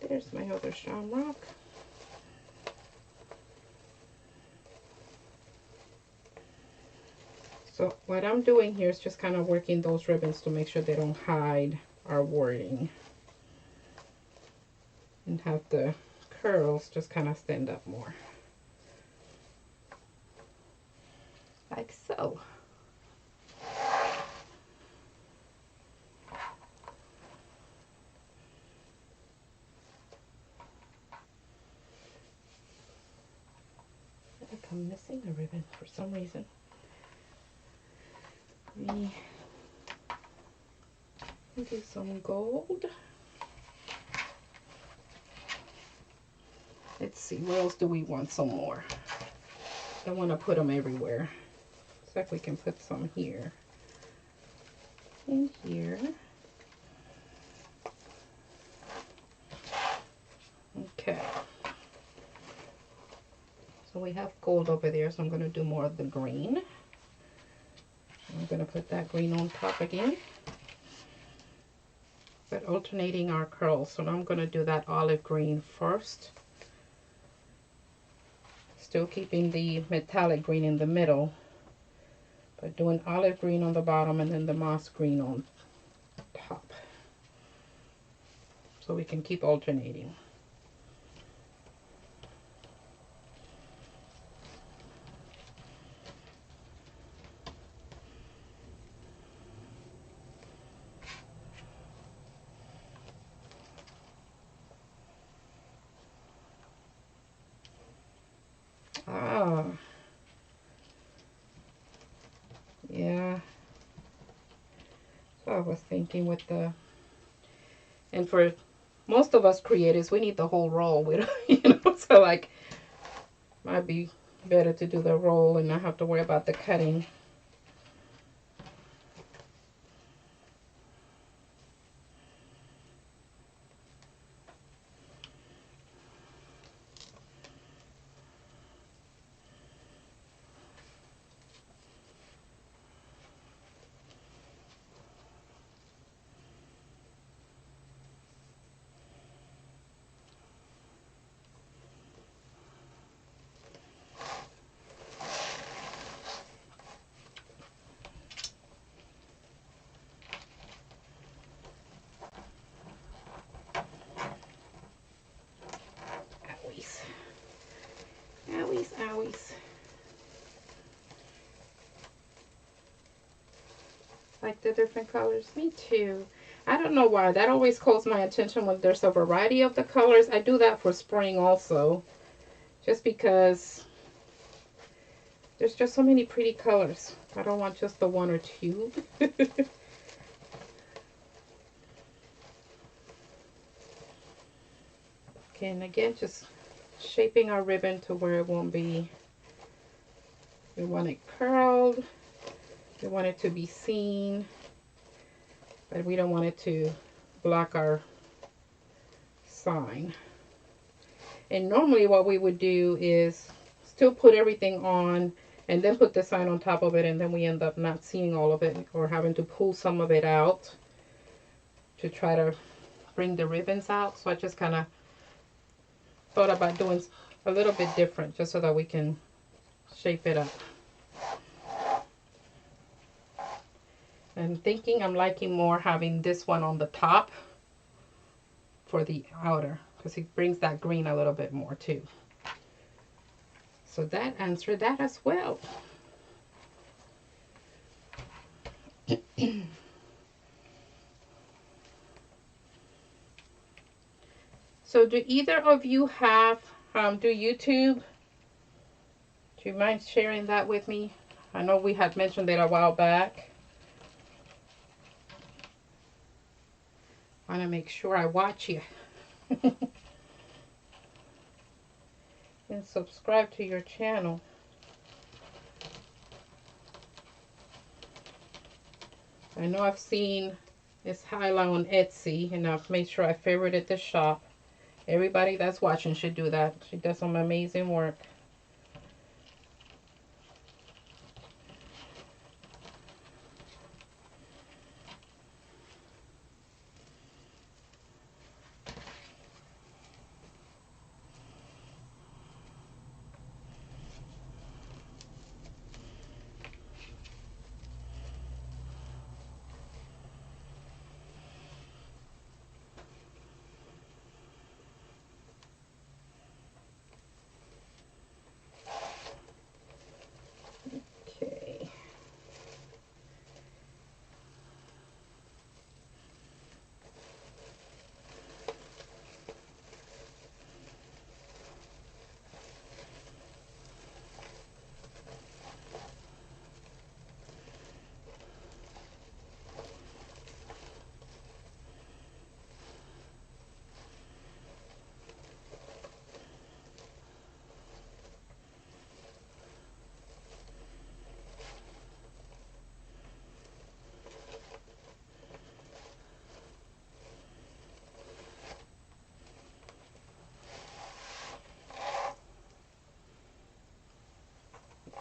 There's my other shamrock. So what I'm doing here is just kind of working those ribbons to make sure they don't hide our wording. And have the curls just kind of stand up more. Like so. I think I'm missing a ribbon for some reason. Let me do some gold. Let's see, where else do we want some more? I want to put them everywhere. So if we can put some here. And here. Okay. So we have gold over there, so I'm going to do more of the green. I'm going to put that green on top again, but alternating our curls. So now I'm going to do that olive green first, still keeping the metallic green in the middle, but doing olive green on the bottom and then the moss green on top, so we can keep alternating. Ah, yeah. So I was thinking with the, and for most of us creators, we need the whole roll. We don't, you know, so like, might be better to do the roll and not have to worry about the cutting. Owies. Owies, owies. Like the different colors? Me too. I don't know why. That always calls my attention when there's a variety of the colors. I do that for spring also, just because there's just so many pretty colors. I don't want just the one or two. Okay, and again, just shaping our ribbon to where it won't be, we want it curled, we want it to be seen, but we don't want it to block our sign. And normally what we would do is still put everything on and then put the sign on top of it, and then we end up not seeing all of it or having to pull some of it out to try to bring the ribbons out. So I just kind of thought about doing a little bit different just so that we can shape it up. I'm thinking I'm liking more having this one on the top for the outer, because it brings that green a little bit more too. So that answered that as well. So do either of you have, do YouTube? Do you mind sharing that with me? I know we had mentioned it a while back. I want to make sure I watch you. And subscribe to your channel. I know I've seen this highlight on Etsy, and I've made sure I favorited the shop. Everybody that's watching should do that. She does some amazing work.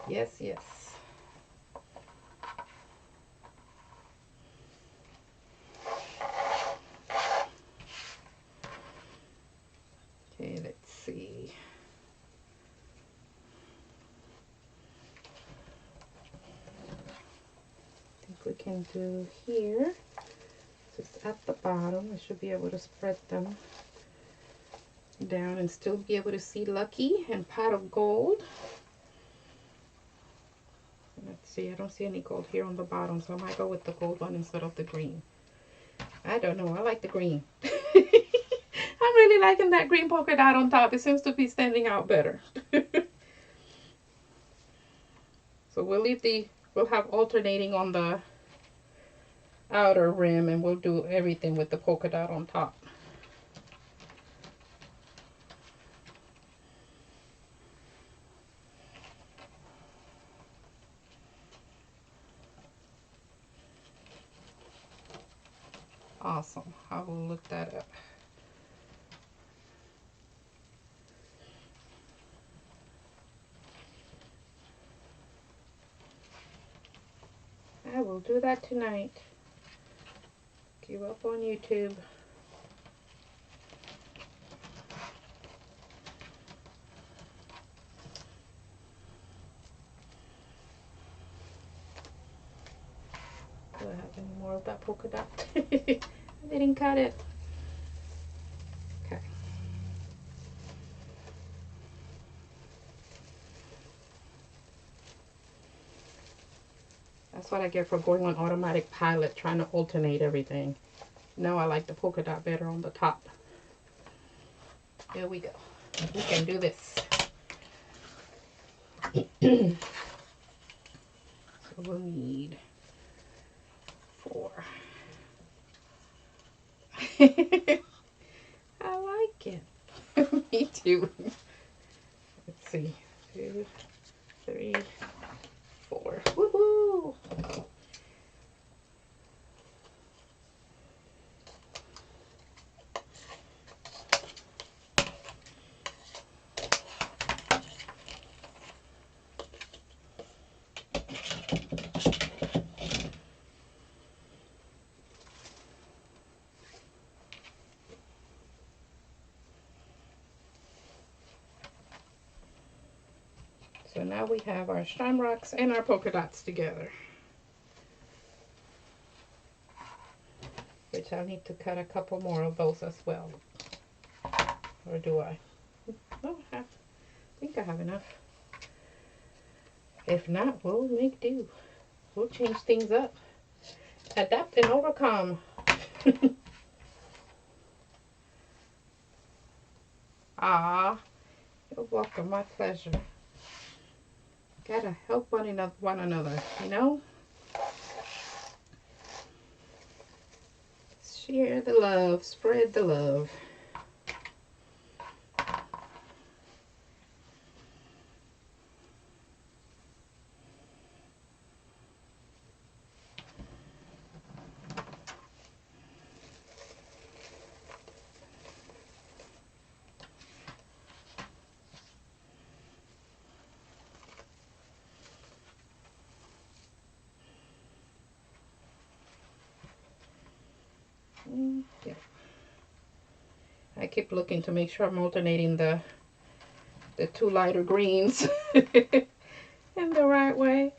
Yes, yes. Okay, let's see. I think we can do here, just at the bottom. We should be able to spread them down and still be able to see Lucky and Pot of Gold. Let's see, I don't see any gold here on the bottom, so I might go with the gold one instead of the green. I don't know, I like the green. I'm really liking that green polka dot on top. It seems to be standing out better. So we'll have alternating on the outer rim, and we'll do everything with the polka dot on top. Awesome. I will look that up. I will do that tonight. Give up on YouTube. Do I have any more of that polka dot? I didn't cut it. Okay. That's what I get for going on automatic pilot, trying to alternate everything. Now I like the polka dot better on the top. Here we go. We can do this. So we'll need 4. I like it. Me too. Let's see. 2, 3, 4. Woohoo! So now we have our shamrocks and our polka dots together. Which I'll need to cut a couple more of those as well. Or do I? Oh, I think I have enough. If not, we'll make do. We'll change things up. Adapt and overcome. Ah, you're welcome. My pleasure. Gotta help one another, you know? Share the love, spread the love. Yeah. I keep looking to make sure I'm alternating the 2 lighter greens in the right way.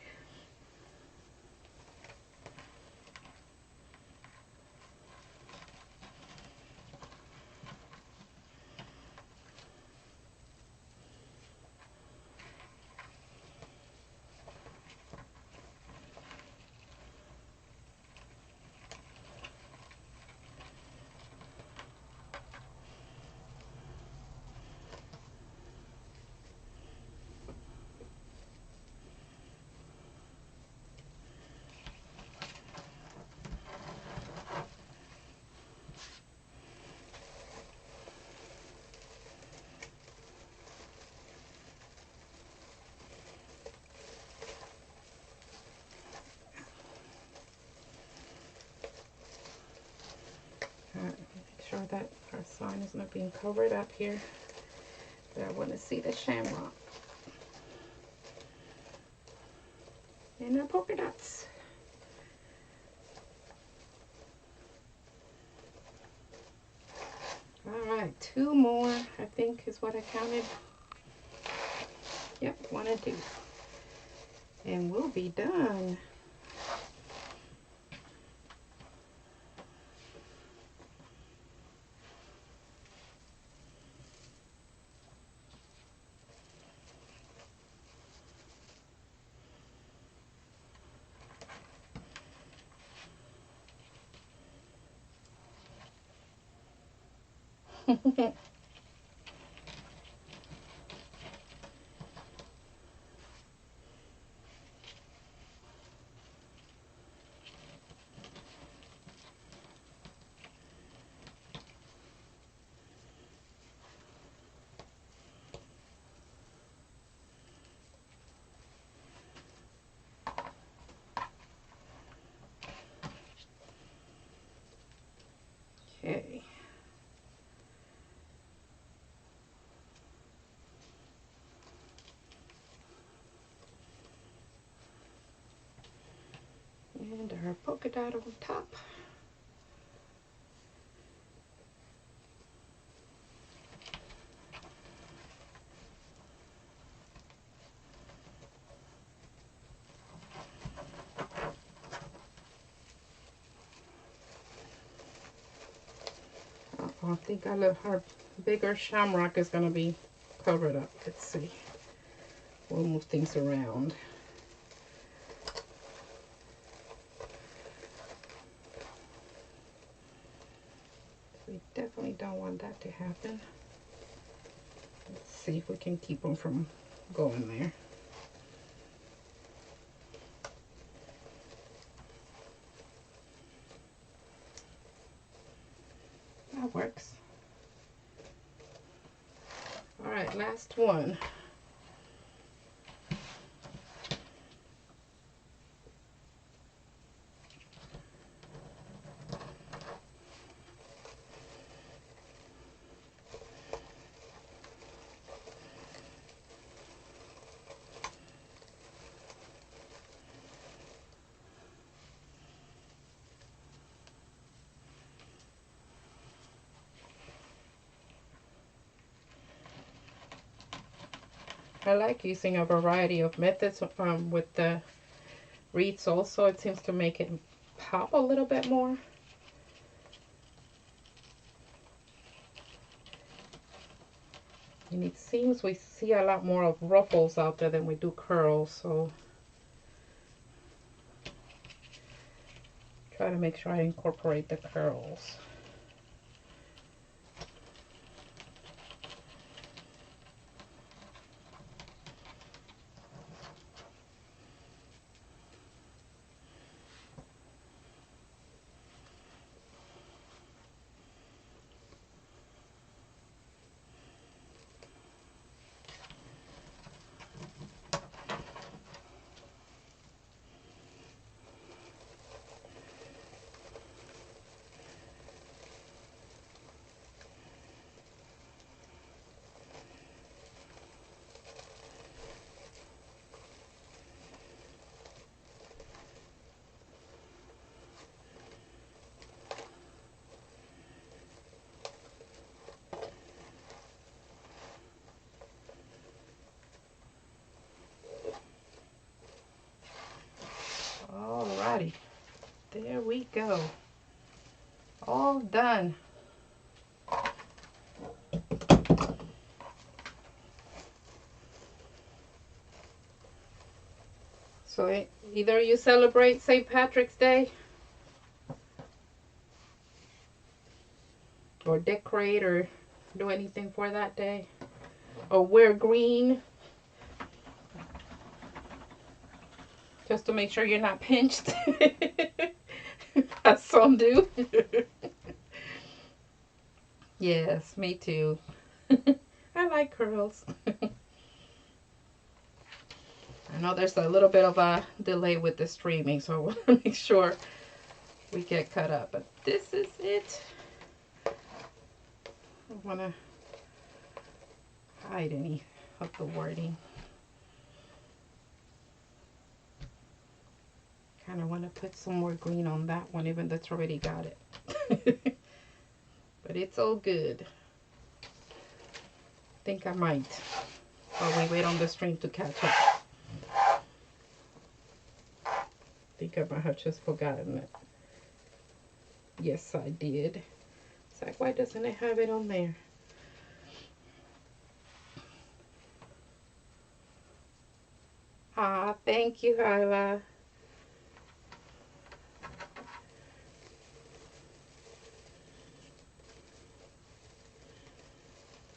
Alright, make sure that our sign is not being covered up here. But I want to see the shamrock. and our polka dots. All right, 2 more, I think is what I counted. Yep, 1 and 2. And we'll be done. Okay. And our polka dot on top. I think our bigger shamrock is going to be covered up. Let's see. We'll move things around. We definitely don't want that to happen. Let's see if we can keep them from going there. That works. All right, last one. I like using a variety of methods with the wreaths also. It seems to make it pop a little bit more. And it seems we see a lot more of ruffles out there than we do curls, so try to make sure I incorporate the curls. Alrighty, there we go. All done. So either you celebrate St. Patrick's Day or decorate or do anything for that day, or wear green just to make sure you're not pinched, as some do. Yes, me too. I like curls. I know there's a little bit of a delay with the streaming, so I want to make sure we get cut up. But this is it. I don't want to hide any of the wording. kind of want to put some more green on that one, even though it's already got it. But it's all good. I think I might, while we wait on the stream to catch up. I think I might have just forgotten it. Yes, I did. It's like, why doesn't it have it on there? Ah, thank you, Hyla.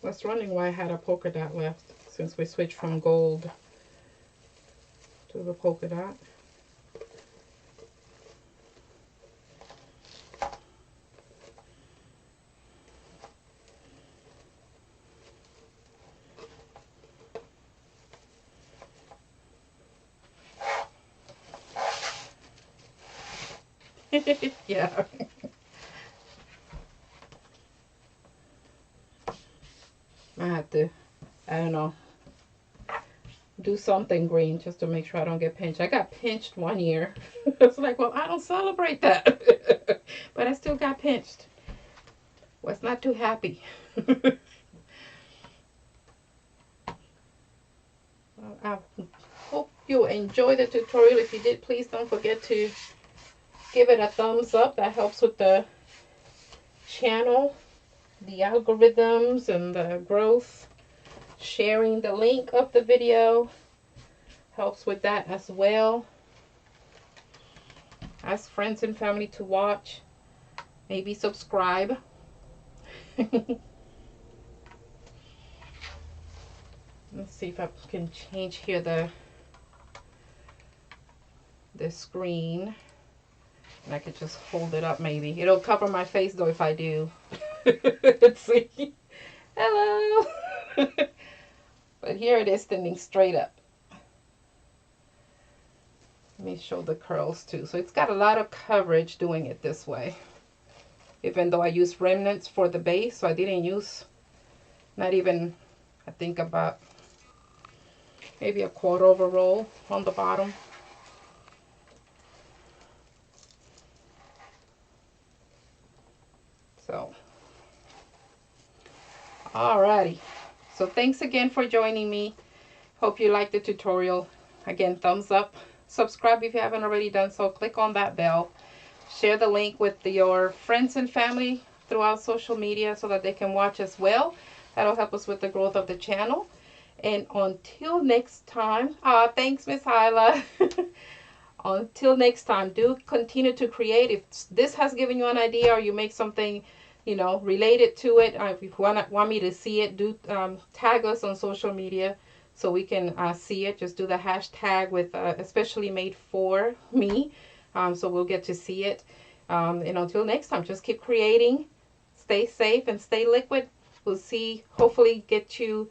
Was wondering why I had a polka dot left since we switched from gold to the polka dot. Yeah. I have to, I don't know, do something green just to make sure I don't get pinched. I got pinched one year. It's like, well, I don't celebrate that. But I still got pinched. Was not too happy. Well, I hope you enjoyed the tutorial. If you did, please don't forget to give it a thumbs up. That helps with the channel, the algorithms, and the growth. Sharing the link of the video helps with that as well. Ask friends and family to watch. Maybe subscribe. Let's see if I can change here the screen. And I could just hold it up maybe. It'll cover my face though if I do. Let's see. Hello. But here it is standing straight up. Let me show the curls too. So it's got a lot of coverage doing it this way. Even though I used remnants for the base, so I didn't use, not even, I think about maybe a quarter of a roll on the bottom. So, alrighty. So thanks again for joining me. Hope you liked the tutorial. Again, thumbs up. Subscribe if you haven't already done so. Click on that bell. Share the link with your friends and family throughout social media so that they can watch as well. That'll help us with the growth of the channel. And until next time, thanks, Miss Hyla. Until next time, do continue to create. If this has given you an idea or you make something, you know, related to it, if you want me to see it, do tag us on social media so we can see it. Just do the hashtag with especially made for me, so we'll get to see it. And until next time, just keep creating, stay safe, and stay liquid. We'll see, hopefully get to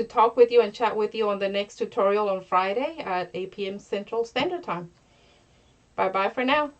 talk with you and chat with you on the next tutorial on Friday at 8 p.m. Central Standard Time. Bye bye for now.